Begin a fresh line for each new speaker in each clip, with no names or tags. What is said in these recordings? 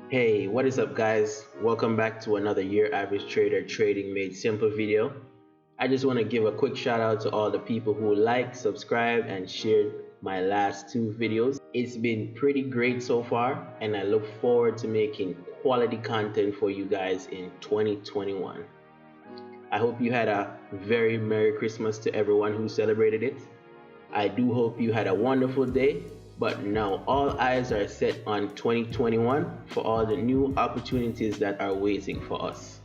Hey, what is up, guys? Welcome back to another Year Average Trader Trading Made Simple video. I just want to give a quick shout out to all the people who liked, subscribed, and shared my last two videos. It's been pretty great so far, and I look forward to making quality content for you guys in 2021. I hope you had a very Merry Christmas to everyone who celebrated it. I do hope you had a wonderful day, but now all eyes are set on 2021 for all the new opportunities that are waiting for us.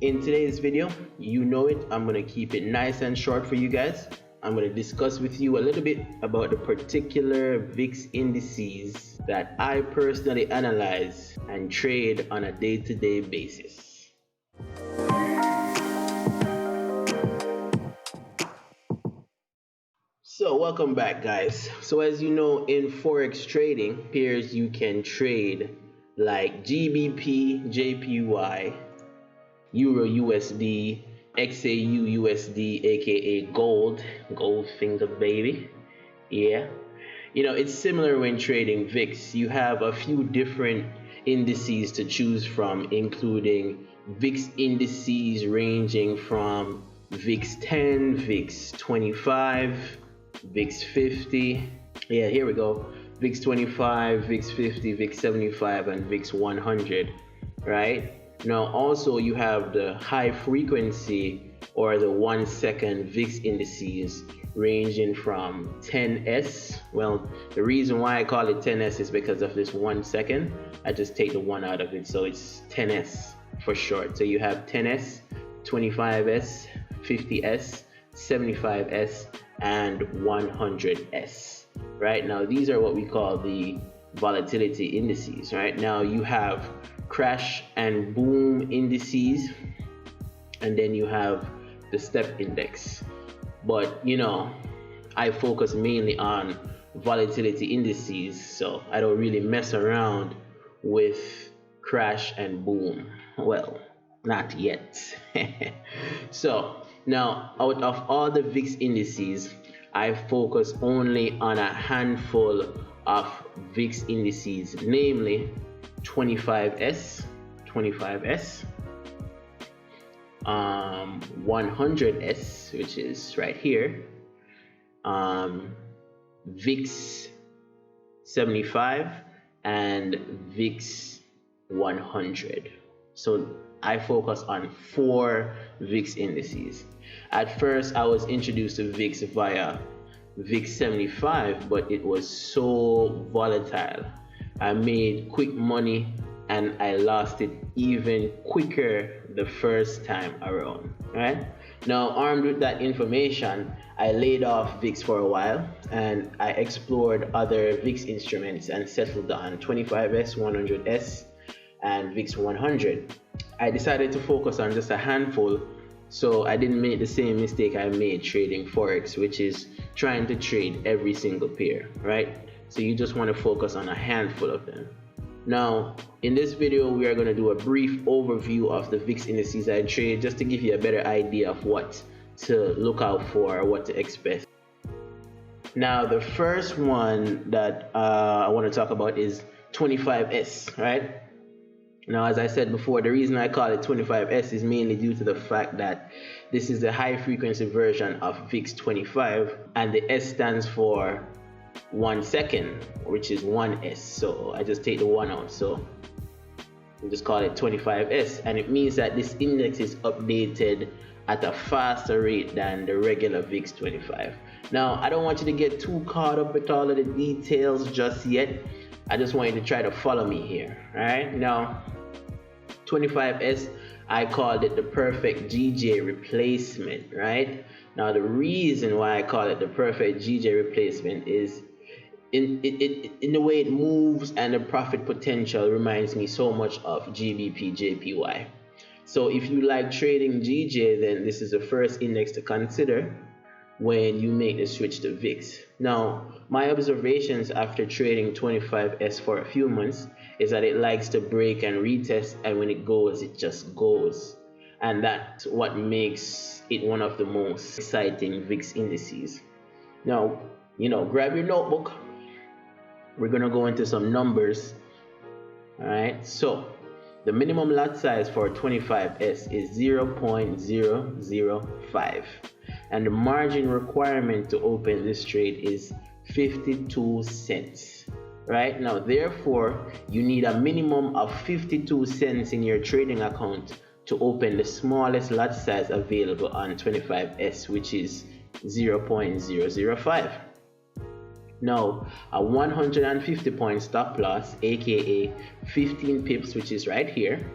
In today's video, you know it, I'm going to keep it nice and short for you guys. I'm going to discuss with you a little bit about the particular VIX indices that I personally analyze and trade on a day-to-day basis. So welcome back, guys. So as you know, in forex trading, pairs you can trade like GBPJPY, Euro USD, XAU USD, aka gold finger baby. Yeah. It's similar when trading VIX. You have a few different indices to choose from, including VIX indices ranging from VIX 10, VIX 25, VIX 50. Yeah, here we go. VIX 25, VIX 50, VIX 75, and VIX 100, right? Now, also you have the high frequency or the 1 second VIX indices ranging from 10s. Well, the reason why I call it 10s is because of this 1 second. I just take the 1 out of it, so it's 10s for short. So you have 10s, 25s, 50s, 75s, and 100s. Right now, these are what we call the volatility indices. Right now, you have crash and boom indices, and then you have the step index. But I focus mainly on volatility indices, so I don't really mess around with crash and boom. Well, not yet. So now, out of all the VIX indices, I focus only on a handful of VIX indices, namely 25s, 100s, which is right here, VIX 75, and VIX 100. So I focus on 4 VIX indices. At first, I was introduced to VIX via VIX75, but it was so volatile. I made quick money and I lost it even quicker the first time around, right? Now, armed with that information, I laid off VIX for a while and I explored other VIX instruments and settled on 25s, 100s, and VIX 100. I decided to focus on just a handful so I didn't make the same mistake I made trading forex, which is trying to trade every single pair, right? So you just want to focus on a handful of them. Now, in this video, we are going to do a brief overview of the VIX indices I trade, just to give you a better idea of what to look out for or what to expect. Now, the first one that I want to talk about is 25s, right? Now, as I said before, the reason I call it 25s is mainly due to the fact that this is the high frequency version of VIX 25, and the S stands for 1 second, which is 1s. So I just take the 1 out. So we just call it 25s, and it means that this index is updated at a faster rate than the regular VIX 25. Now, I don't want you to get too caught up with all of the details just yet. I just want you to try to follow me here. All right, now 25s, I called it the perfect GJ replacement, right? Now, the reason why I call it the perfect GJ replacement is in the way it moves, and the profit potential reminds me so much of GBPJPY. So if you like trading GJ, then this is the first index to consider when you make the switch to VIX. Now, my observations after trading 25s for a few months is that it likes to break and retest, and when it goes, it just goes. And that's what makes it one of the most exciting VIX indices. Now, grab your notebook. We're gonna go into some numbers Alright, so the minimum lot size for 25S is 0.005 and the margin requirement to open this trade is 52 cents. Right now, therefore, you need a minimum of 52 cents in your trading account to open the smallest lot size available on 25S, which is 0.005. Now, a 150 point stop loss, aka 15 pips, which is right here,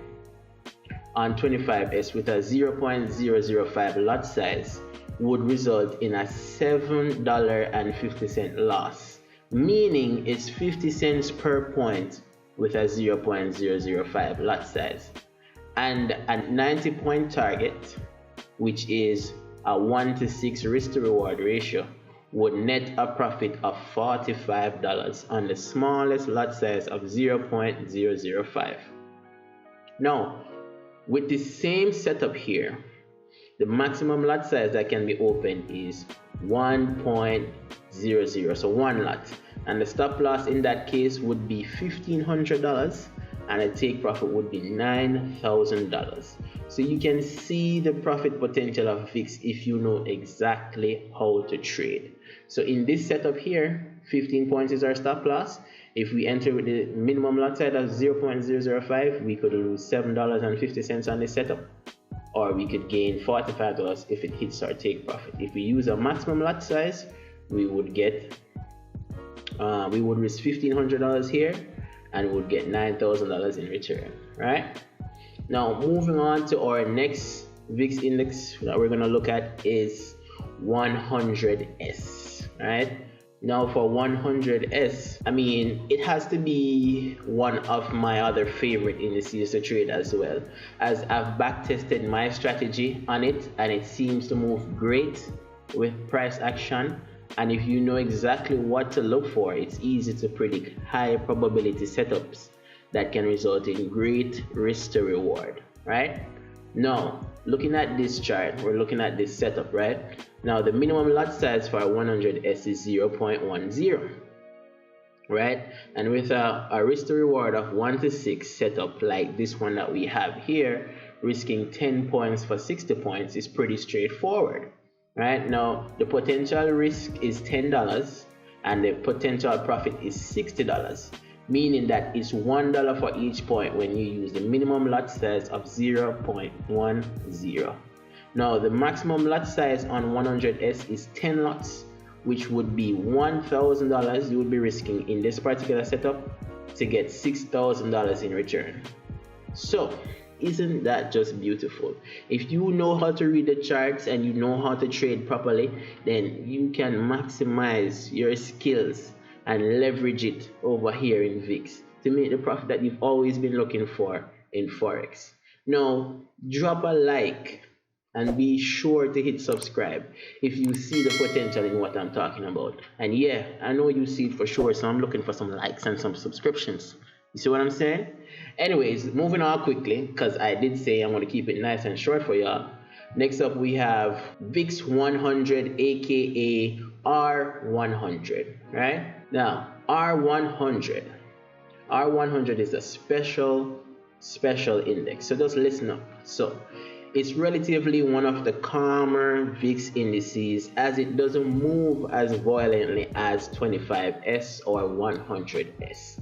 on 25S with a 0.005 lot size would result in a $7.50 loss, meaning it's 50 cents per point with a 0.005 lot size. And a 90 point target, which is a 1 to 6 risk to reward ratio, would net a profit of $45 on the smallest lot size of 0.005. Now, with the same setup here, the maximum lot size that can be opened is 1.00, so one lot, and the stop loss in that case would be $1,500 and the take profit would be $9,000. So you can see the profit potential of VIX if you know exactly how to trade. So in this setup here, 15 points is our stop loss. If we enter with the minimum lot size of 0.005, we could lose $7.50 on this setup, or we could gain $45 if it hits our take profit. If we use a maximum lot size, we would risk $1,500 here and would get $9,000 in return, right? Now, moving on to our next VIX index that we're going to look at is 100S, right? Now for 100S, I mean, it has to be one of my other favorite indices to trade as well, as I've backtested my strategy on it and it seems to move great with price action. And if you know exactly what to look for, it's easy to predict high probability setups that can result in great risk to reward, right? Now, looking at this chart, we're looking at this setup, right? Now, the minimum lot size for 100S is 0.10, right? And with a risk to reward of 1 to 6 setup like this one that we have here, risking 10 points for 60 points is pretty straightforward, right? Now, the potential risk is $10 and the potential profit is $60. Meaning that it's $1 for each point when you use the minimum lot size of 0.10. Now, the maximum lot size on 100S is 10 lots, which would be $1,000 you would be risking in this particular setup to get $6,000 in return. So, isn't that just beautiful? If you know how to read the charts and you know how to trade properly, then you can maximize your skills and leverage it over here in VIX to make the profit that you've always been looking for in Forex. Now, drop a like and be sure to hit subscribe if you see the potential in what I'm talking about. And yeah, I know you see it for sure, so I'm looking for some likes and some subscriptions. You see what I'm saying? Anyways, moving on quickly, because I did say I'm going to keep it nice and short for y'all. Next up, we have VIX 100, aka R100, right? Now, R100 is a special index. So just listen up. So it's relatively one of the calmer VIX indices as it doesn't move as violently as 25S or 100S.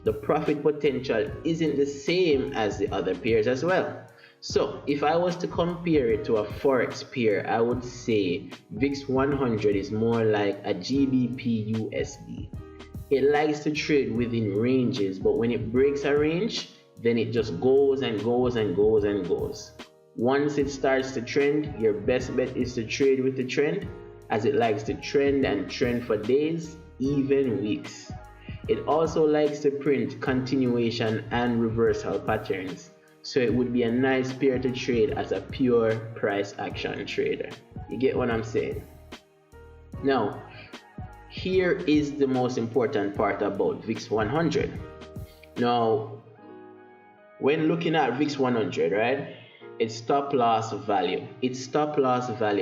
The profit potential isn't the same as the other pairs as well. So if I was to compare it to a Forex pair, I would say VIX 100 is more like a GBPUSD. It likes to trade within ranges, but when it breaks a range, then it just goes and goes and goes and goes. Once it starts to trend, your best bet is to trade with the trend, as it likes to trend and trend for days, even weeks. It also likes to print continuation and reversal patterns, so it would be a nice pair to trade as a pure price action trader. You get what I'm saying? Now, here is the most important part about VIX 100. Now, when looking at VIX 100, right, its stop loss value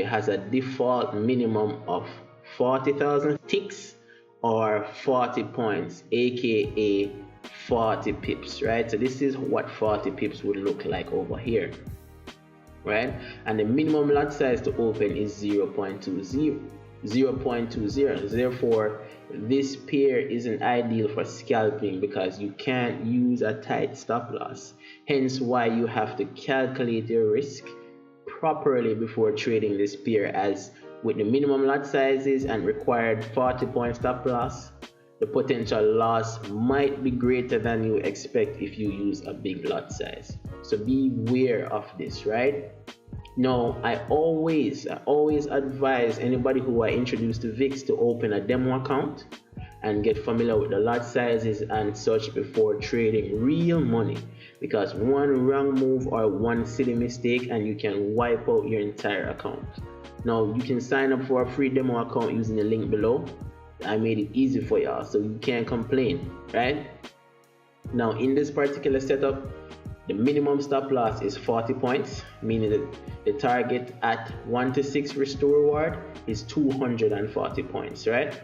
has a default minimum of 40,000 ticks or 40 points, aka 40 pips, right? So this is what 40 pips would look like over here, right? And the minimum lot size to open is 0.20. Therefore, this pair isn't ideal for scalping because you can't use a tight stop loss. Hence why you have to calculate your risk properly before trading this pair, as with the minimum lot sizes and required 40-point stop loss, the potential loss might be greater than you expect if you use a big lot size. So beware of this, right? Now, I always advise anybody who I introduce to VIX to open a demo account and get familiar with the lot sizes and such before trading real money, because one wrong move or one silly mistake and you can wipe out your entire account. Now, you can sign up for a free demo account using the link below. I made it easy for y'all, so you can't complain, right? Now, in this particular setup, the minimum stop loss is 40 points, meaning that the target at 1 to 6 risk to reward is 240 points, right?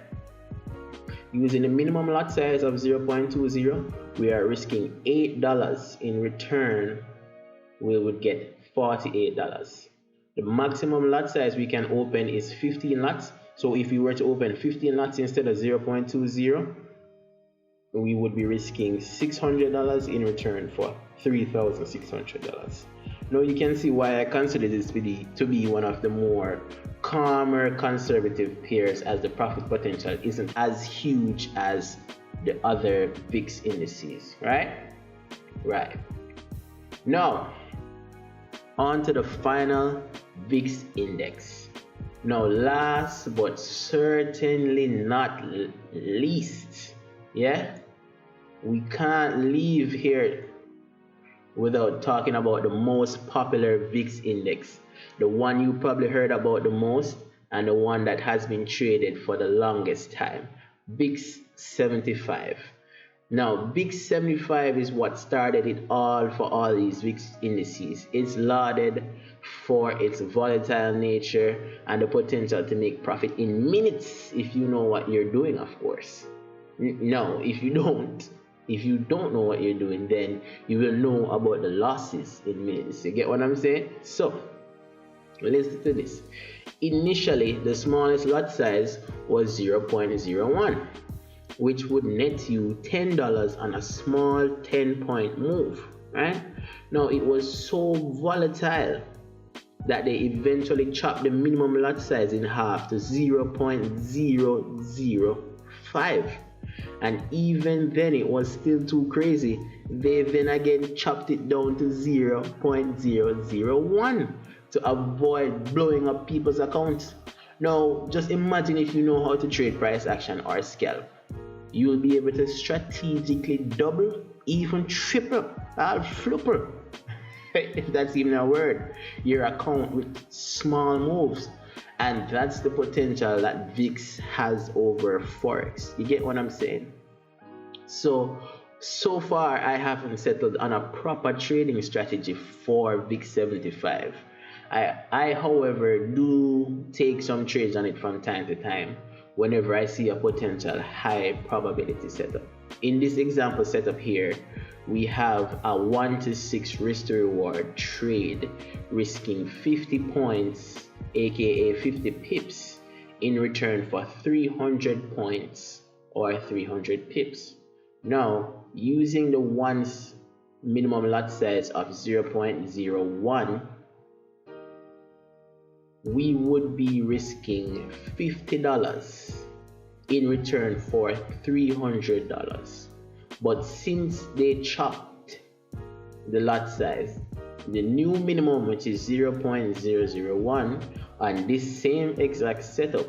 Using the minimum lot size of 0.20, we are risking $8. In return, we would get $48. The maximum lot size we can open is 15 lots. So if we were to open 15 lots instead of 0.20, we would be risking $600 in return for $3,600. Now you can see why I consider this to be one of the more calmer conservative pairs, as the profit potential isn't as huge as the other VIX indices, right? Right. Now, on to the final VIX index. Now, last but certainly not least, yeah, we can't leave here without talking about the most popular VIX index, the one you probably heard about the most and the one that has been traded for the longest time, VIX75. Now, VIX75 is what started it all for all these VIX indices. It's lauded for its volatile nature and the potential to make profit in minutes if you know what you're doing, of course. No, if you don't know what you're doing, then you will know about the losses in minutes. You get what I'm saying? So, listen to this. Initially, the smallest lot size was 0.01, which would net you $10 on a small 10-point move, right? Now, it was so volatile that they eventually chopped the minimum lot size in half to 0.005. And even then it was still too crazy. They then again chopped it down to 0.001 to avoid blowing up people's accounts. Now, just imagine if you know how to trade price action or scalp. You'll be able to strategically double, even triple, or flipper, if that's even a word, your account with small moves. And that's the potential that VIX has over Forex. You get what I'm saying? So far I haven't settled on a proper trading strategy for VIX75. I however do take some trades on it from time to time whenever I see a potential high probability setup. In this example setup here, we have a 1 to 6 risk to reward trade risking 50 points, aka 50 pips, in return for 300 points or 300 pips. Now, using the one's minimum lot size of 0.01, we would be risking $50 in return for $300. But since they chopped the lot size, the new minimum, which is 0.001, on this same exact setup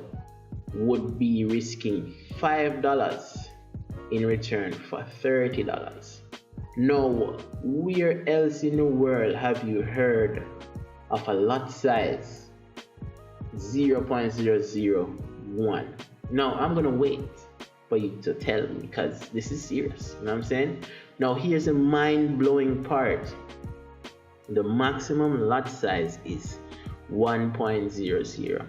would be risking $5 in return for $30. Now, where else in the world have you heard of a lot size 0.001? Now, I'm gonna wait for you to tell me, because this is serious. You know what I'm saying? Now, here's a mind-blowing part. The maximum lot size is 1.00.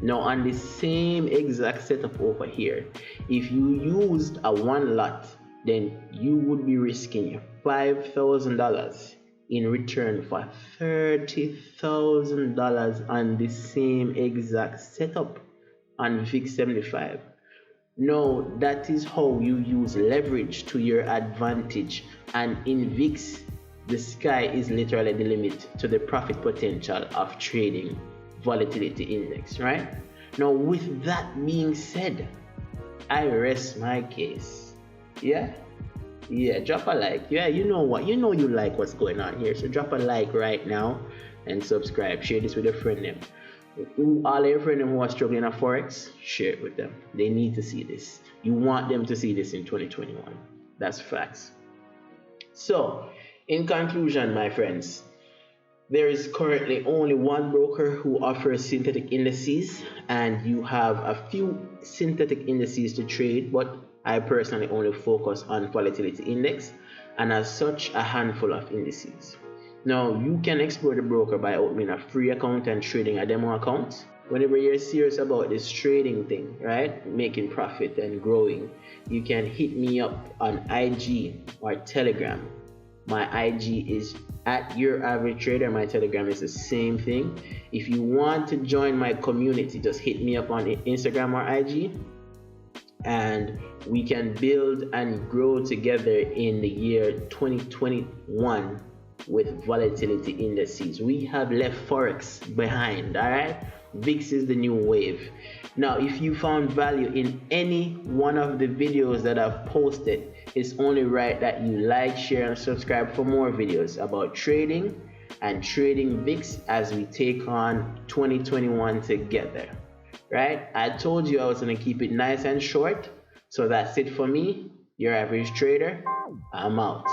Now, on the same exact setup over here, if you used a 1 lot, then you would be risking $5,000 in return for $30,000 on the same exact setup on VIX75. No, that is how you use leverage to your advantage. And in VIX, the sky is literally the limit to the profit potential of trading volatility index, right? Now, with that being said, I rest my case. Yeah? Yeah, drop a like. Yeah, you know what? You know you like what's going on here. So drop a like right now and subscribe. Share this with a friend them. All your friends who are struggling at Forex, share it with them. They need to see this. You want them to see this in 2021. That's facts. So, in conclusion, my friends, there is currently only one broker who offers synthetic indices, and you have a few synthetic indices to trade, but I personally only focus on volatility index and as such a handful of indices. Now, you can explore the broker by opening a free account and trading a demo account. Whenever you're serious about this trading thing, right, making profit and growing, you can hit me up on IG or Telegram. My IG is at Your Average Trader. My Telegram is the same thing. If you want to join my community, just hit me up on Instagram or IG, and we can build and grow together in the year 2021 with volatility indices. We have left Forex behind, all right? VIX is the new wave. Now, if you found value in any one of the videos that I've posted, it's only right that you like, share, and subscribe for more videos about trading and trading VIX as we take on 2021 together, right? I told you I was going to keep it nice and short, so that's it for me, Your Average Trader. I'm out.